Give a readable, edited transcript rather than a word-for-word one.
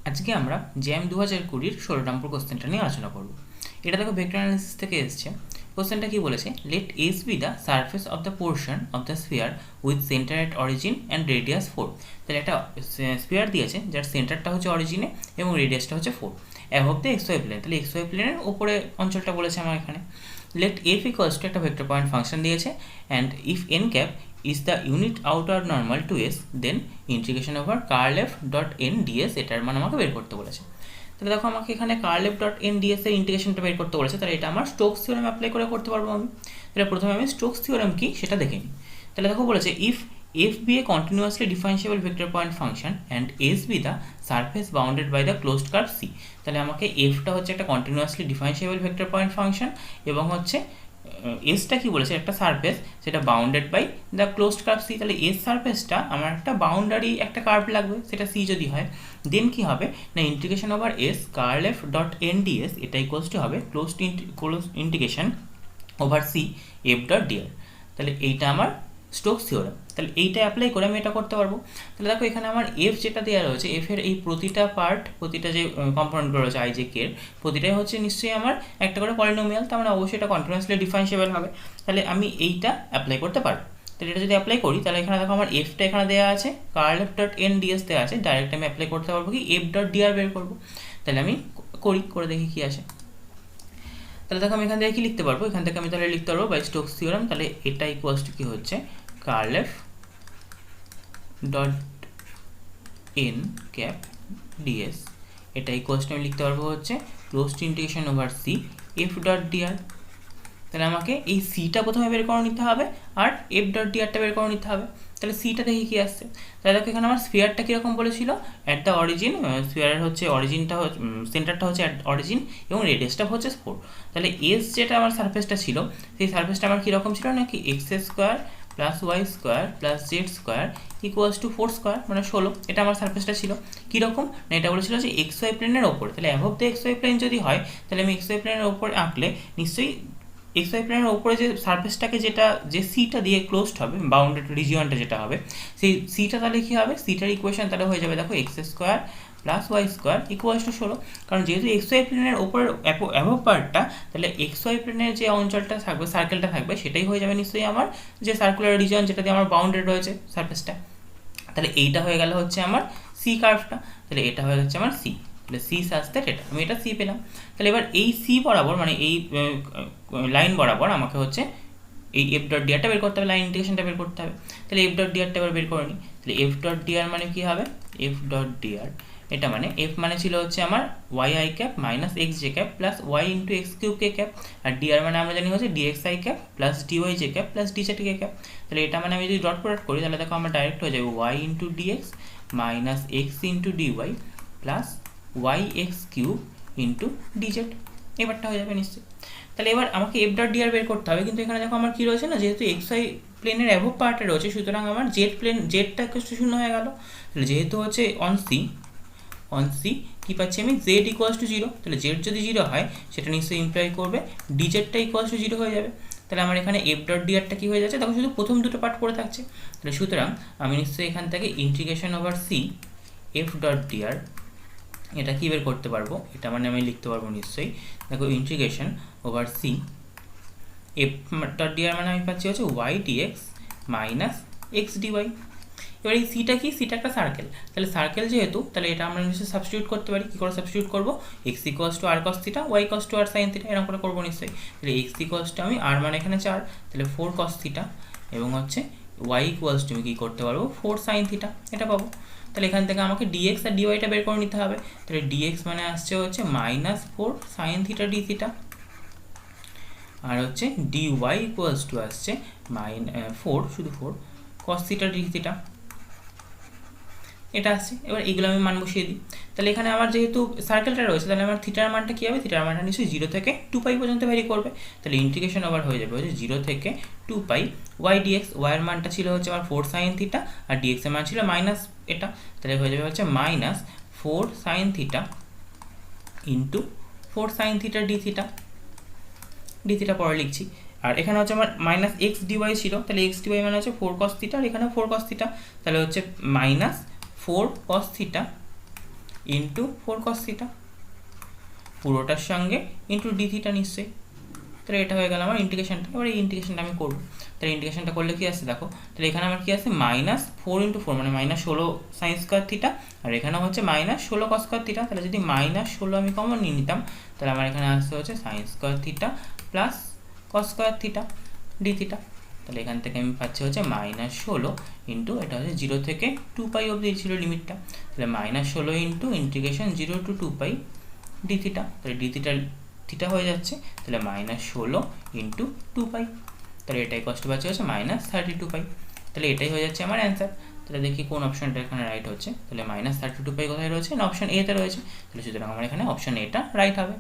আজকে আমরা জ্যাম 2020 16 নম্বর কোশ্চেনটা নিয়ে আলোচনা করব। এটা দেখো ভেক্টর অ্যানালিসিস থেকে এসেছে। কোশ্চেনটা কি বলেছে, let S be the surface of the portion of the sphere with centre at origin and radius 4। তাহলে একটা স্ফিয়ার দিয়েছে যার সেন্টারটা হচ্ছে অরিজিনে এবং রেডিয়াসটা হচ্ছে 4 above the X Y plane. তাহলে এক্স ওয়াই প্লেনের উপরে অঞ্চলটা বলেছে আমার এখানে। লেট এফ ইকুয়ালস টু একটা ভেক্টর পয়েন্ট ফাংশন দিয়েছে, and if N cap is the unit outer normal to s, then integration over curl f dot n ds এটার মান আমাকে বের করতে বলেছে। তাহলে দেখো আমাকে এখানে curl f dot n ds এর ইন্টিগ্রেশনটা বের করতে বলেছে। তাহলে এটা আমার স্টোকস থিওরেম অ্যাপ্লাই করে করতে পারবো আমি। তাহলে প্রথমে আমি স্টোকস থিওরেম কি সেটা দেখে নিই। তাহলে দেখো বলেছে if f be a continuously differentiable vector point function and s be the surface bounded by the closed curve c। তাহলে আমাকে f টা হচ্ছে একটা continuously differentiable vector point function এবং হচ্ছে এসটা কি বলেছে একটা সারফেস, সেটা bounded by the closed curve C. তাহলে এস সারফেসটা আমার একটা বাউন্ডারি একটা কার্ভ লাগবে, সেটা সি যদি হয়, দেন কি হবে না integration over S curl F dot N DS এটা ইকুয়ালস টু হবে close integration over C F dot DR. তাহলে এইটা আমার স্টোকস থিওরেম। তাহলে এইটা অ্যাপ্লাই করে আমি এটা করতে পারবো। তাহলে দেখো এখানে আমার এফ যেটা দেওয়া রয়েছে, এফ এর এই প্রতিটা পার্ট, প্রতিটা যে কম্পোনেন্টগুলো রয়েছে আই জে কে এর প্রতিটাই হচ্ছে নিশ্চয়ই আমার একটা করে পলিনোমিয়াল, তার মানে অবশ্যই এটা কন্টিনিউয়াসলি ডিফারেন্সিয়েবল হবে। তাহলে আমি এইটা অ্যাপ্লাই করতে পারবো। তাহলে এটা যদি অ্যাপ্লাই করি তাহলে এখানে দেখো আমার এফটা এখানে দেওয়া আছে, curl F dot N DS দেওয়া আছে, ডাইরেক্ট আমি অ্যাপ্লাই করতে পারবো কি এফ ডট ডিআর বের করবো। তাহলে আমি করে দেখি কি আসে। তাহলে দেখো আমি এখান থেকে কি লিখতে পারবো, এখান থেকে আমি তাহলে লিখতে পারবো বাই স্টোকস থিওরেম। তাহলে এটা ইকুয়ালস টু কি হচ্ছে curl F dot N cap DS, এটা ইকুয়ালস টু আমি লিখতে পারবো হচ্ছে close to integration over C F dot DR. তাহলে আমাকে এই সিটা প্রথমে বের করে নিতে হবে আর এফ ডট ডিআরটা বের করে নিতে হবে। তাহলে সিটা দেখি কি আসছে। তাহলে দেখো এখানে আমার স্ফিয়ারটা কীরকম বলেছিল, অ্যাট দ্য অরিজিন, স্ফিয়ারের হচ্ছে অরিজিনটা সেন্টারটা হচ্ছে অ্যাট অরিজিন এবং রেডিয়াসটা হচ্ছে 4। তাহলে এস যেটা আমার সারফেসটা ছিল, সেই সারফেসটা আমার কীরকম ছিল নাকি X square plus Y square plus Z square equals to 4 square মানে 16। এটা আমার সারফেসটা ছিল কীরকম না, এটা বলেছিল যে এক্স ওয়াই প্লেনের ওপরে। তাহলে above the X Y plane যদি হয় তাহলে আমি এক্স ওয়াই প্লেনের ওপরে আঁকলে নিশ্চয়ই এক্স ওয়াই প্লেনের ওপরে যে সারফেসটাকে যেটা যে সিটা দিয়ে ক্লোজড হবে, বাউন্ডেড রিজিয়নটা যেটা হবে, সেই সিটা তাহলে কী হবে, সিটার ইকুয়েশন তাহলে হয়ে যাবে দেখো x square plus Y square equals to 16। কারণ যেহেতু এক্স ওয়াই প্লেনের ওপরের অ্যাবভ পার্টটা, তাহলে এক্স ওয়াই প্লেনের যে অঞ্চলটা থাকবে, সার্কেলটা থাকবে, সেটাই হয়ে যাবে নিশ্চয়ই আমার যে সার্কুলার রিজিয়ন যেটা দিয়ে আমার বাউন্ডেড রয়েছে সারফেসটা। তাহলে এইটা হয়ে গেল হচ্ছে আমার সি কার্ভটা। তাহলে এটা হয়ে যাচ্ছে আমার সি। তাহলে সি সাজতে এটা আমি এটা সি পেলাম। তাহলে এবার এই সি বরাবর মানে এই লাইন বরাবর আমাকে হচ্ছে এই এফ ডট ডিআরটা বের করতে হবে, লাইন ইন্টিগ্রেশনটা বের করতে হবে। তাহলে এফ ডট ডিআরটা এবার বের করে নিই। তাহলে এফ ডট ডিআর মানে কি হবে, এফ ডট ডিআর এটা মানে এফ মানে ছিল হচ্ছে আমার y i cap minus x j cap plus y into x cube k cap, আর ডিআর মানে আমরা জানি হচ্ছে d x i cap plus d y j cap plus d z k cap. তাহলে এটা মানে আমি যদি ডট প্রোডাক্ট করি তাহলে দেখো আমার ডাইরেক্ট হয়ে যাবে y into d x minus x into d y plus y x cube into d z. এবারটা হয়ে যাবে নিশ্চয়ই। তাহলে এবার আমাকে এফ ডট ডিআর বের করতে হবে, কিন্তু এখানে দেখো আমার কী রয়েছে না, যেহেতু এক্স ওয়াই প্লেনের অ্যাভোভ পার্টে রয়েছে, সুতরাং আমার জেড প্লেন জেডটা একটু শূন্য হয়ে গেল। তাহলে যেহেতু হচ্ছে অন সি কী পাচ্ছি আমি জেড ইকুয়ালস টু 0। তাহলে জেড যদি 0 হয় সেটা নিশ্চয়ই ইমপ্লয় করবে ডিজেডটা ইকুয়ালস টু 0 হয়ে যাবে। তাহলে আমার এখানে এফ ডট ডিআরটা কী হয়ে যাচ্ছে, দেখো শুধু প্রথম দুটো পার্ট পড়ে থাকছে। তাহলে সুতরাং আমি নিশ্চয়ই এখান থেকে integration over C F dot d r এটা কী বের করতে পারবো, এটা মানে আমি লিখতে পারবো নিশ্চয়ই দেখো integration over C F dot d r মানে আমি পাচ্ছি হচ্ছে y d x minus x d y. এবার এই সিটা কি, সিটা একটা সার্কেল। তাহলে সার্কেল যেহেতু, তাহলে এটা আমরা নিশ্চয়ই সাবস্টিটিউট করতে পারি। কী করে সাবস্টিটিউট করবো, x equals to r cos theta, y cos to r sine theta, এরকম করে করবো নিশ্চয়ই। তাহলে এক্স ইকুয়ালস টু আমি আর মানে এখানে 4, তাহলে 4 কস থিটা এবং হচ্ছে ওয়াই ইকুয়ালস টু আমি কী করতে পারবো 4 সাইন থিটা, এটা পাবো। তাহলে এখান থেকে আমাকে ডিএক্স আর ডিওয়াইটা বের করে নিতে হবে। তাহলে ডিএক্স মানে আসছে হচ্ছে minus 4 sine theta D theta, আর হচ্ছে ডিওয়াই ইকুয়ালস টু আসছে 4 শুধু 4 কস থিটা ডি থিটা, এটা আসছে। এবার এইগুলো আমি মান বসিয়ে দিই। তাহলে এখানে আমার যেহেতু সার্কেলটা রয়েছে, তাহলে আমার থিটার মানটা কী হবে, থিটার মানটা নিশ্চয়ই 0 থেকে 2 পাই পর্যন্ত ভ্যারি করবে। তাহলে ইন্টিগ্রেশন ওভার হয়ে যাবে হচ্ছে 0 থেকে 2 পাই ওয়াই ডিএক্স। ওয়াইয়ের মানটা ছিল হচ্ছে আমার 4 সাইন থিটা আর ডিএক্সের মান ছিল মাইনাস এটা, তাহলে হয়ে যাবে হচ্ছে minus 4 sine theta into 4 sine theta D theta পরে লিখছি। আর এখানে হচ্ছে আমার মাইনাস এক্স ডিওয়াই ছিল, তাহলে এক্স ডিওয়াই মানে হচ্ছে 4 কস থিটা, আর এখানে 4 কস থিটা, তাহলে হচ্ছে minus 4 cos theta into 4 cos theta, পুরোটার সঙ্গে ইন্টু ডি থিটা নিশ্চয়ই। তাহলে এটা হয়ে গেল আমার ইন্টিগ্রেশনটা। এবার এই ইন্টিগ্রেশনটা আমি করবো। তাহলে ইন্টিগ্রেশনটা করলে কি আসছে দেখো, তাহলে এখানে আমার কি আছে -4 × 4 মানে -16 সাইন স্কোয়ার থিটা, আর এখানেও হচ্ছে -16 কস স্কোয়ার থিটা। তাহলে যদি -16 আমি কমন নিয়ে নিতাম, তাহলে আমার এখানে আসতে হচ্ছে sine square theta plus cos square theta D theta. তাহলে এখান থেকে আমি পাচ্ছি হচ্ছে -16 ইন্টু, এটা হচ্ছে 0 থেকে 2π অবধি ছিল লিমিটটা, তাহলে -16 into integration 0 to 2π D theta. তাহলে ডি থিটা থিটা হয়ে যাচ্ছে, তাহলে -16 ইন্টু 2π, তাহলে এটাই কষ্ট পাচ্ছে হচ্ছে -32π। তাহলে এটাই হয়ে যাচ্ছে আমার অ্যান্সার। তাহলে দেখি কোন অপশনটা এখানে রাইট হচ্ছে। তাহলে -32π কোথায় রয়েছে না অপশন এ তে রয়েছে, তাহলে সুতরাং আমার এখানে অপশন এটা রাইট হবে।